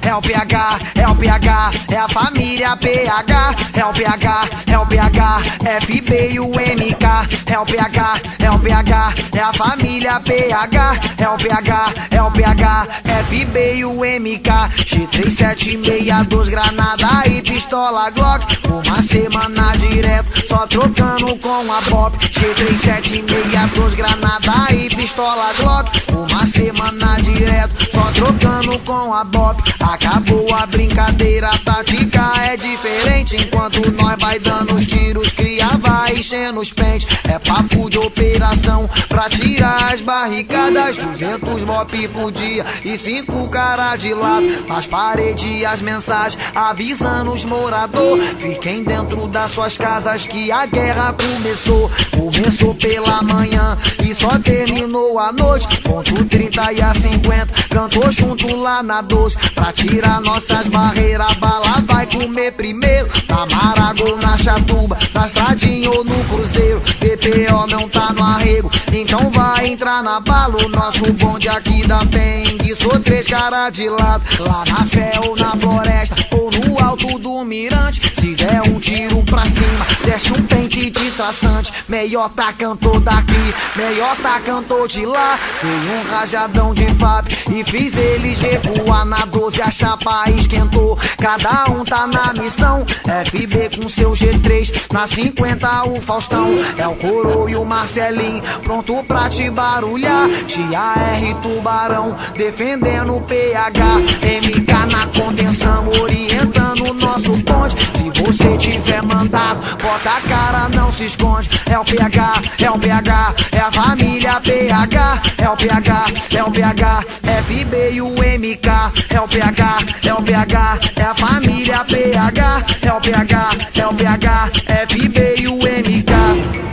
é o PH, é o PH, é a família PH, é o PH, é o PH, FB e o MK, é o PH, é o PH, é a família PH, é o PH, é o PH, FB e o MK, G3762, granada e pistola Glock, uma semana direto, só trocando com a Bop, G3762, granada e pistola Glock, uma semana direto, só trocando com a Bop. Acabou a brincadeira, a tática é diferente. Enquanto nós vai dando os tiros, cria vai enchendo os pentes. É papo de operação pra tirar as barricadas. 200 Bop por dia e 5 cara de lado. Nas paredes as mensagens avisando os moradores: fiquem dentro das suas casas que a guerra começou. Começou pela manhã e só terminou à noite. Ponto 30 e a 50, cantou junto lá na 12. Pra tirar nossas barreiras, a bala vai comer primeiro. Na Maragou, na Chatuba, na Estradinha ou no Cruzeiro. DPO não tá no arrego, então vai entrar na bala. O nosso bonde aqui da Pengue, sou 3 cara de lado. Lá na Fé ou na Floresta, ou no alto do Mirante. Se der um tiro pra cima, desce um pente de traçante. Meiota cantou daqui, meiota cantou de lá. Dei um rajadão de FAP e fiz eles recuar. Na 12 a chapa esquentou, cada um tá na missão. FB com seu G3, na 50 o Faustão. É o Coro e o Marcelinho, pronto pra te barulhar. TAR Tubarão, defendendo o PH. MK na contenção, orientando o nosso ponte. Se você tiver mandado, bota a cara, não se esconde. É o PH, é o PH, é a família PH. É o PH, é o PH, FB e o MK. É o PH, é o PH, é a família PH. É o PH, é o PH, FB e o MK.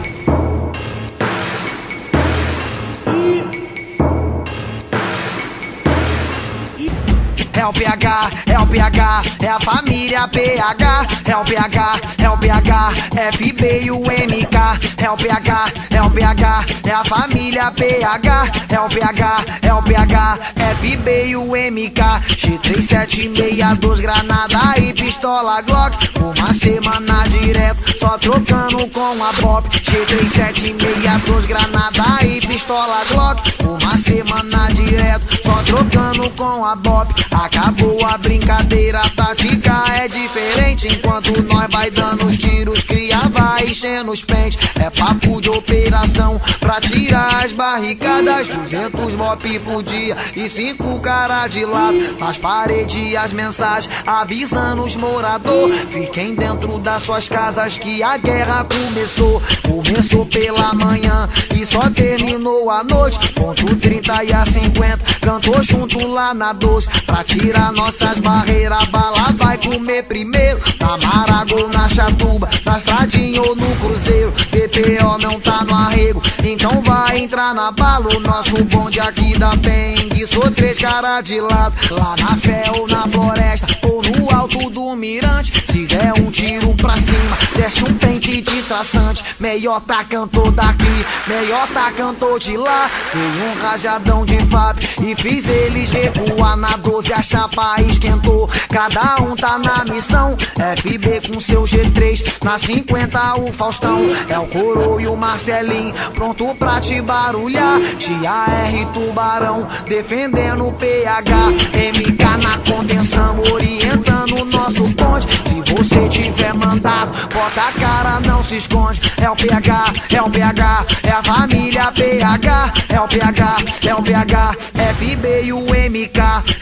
É o PH, é o PH, é a família PH. É o PH, é o PH, FB e o MK. É o PH, é o PH, é a família PH. É o PH, é o PH, FB e o MK. G3762, granada e pistola Glock, uma semana direto, só trocando com a Bop. G3762, granada e pistola Glock, uma semana direto, só trocando com a Bop. Acabou a brincadeira, a tática é diferente. Enquanto nós vai dando os tiros, cria vai enchendo os pentes. É papo de operação pra tirar as barricadas. 200 Bop por dia e 5 cara de lado. Nas paredes as mensagens avisando os moradores: fiquem dentro das suas casas que a guerra começou. Começou pela manhã e só terminou à noite. Ponto 30 e a 50, cantou junto lá na 12. Pra tirar nossas barreiras, a bala vai comer primeiro. Na Maragou, na Chatuba, na Estradinha ou no Cruzeiro. DPO não tá no arrego, então vai entrar na bala. O nosso bonde aqui da Pengue, sou 3 cara de lado. Lá na Fé ou na Floresta, ou no alto do Mirante. Se der um tiro pra cima, desce um pente de traçante. Meiota cantou daqui, meiota cantou de lá. Dei um rajadão de FAP e fiz eles recuar. Na 12 a chapa esquentou, cada um tá na missão. FB com seu G3, na 50 o Faustão. É o Coro e o Marcelinho, pronto pra te barulhar. TAR Tubarão, defendendo o PH. MK na contenção, orientando o nosso ponte. Se você tiver mandado, bota a cara, não se esconde. É o PH, é o PH, é a família PH. É o PH, é o PH, FB e o MK.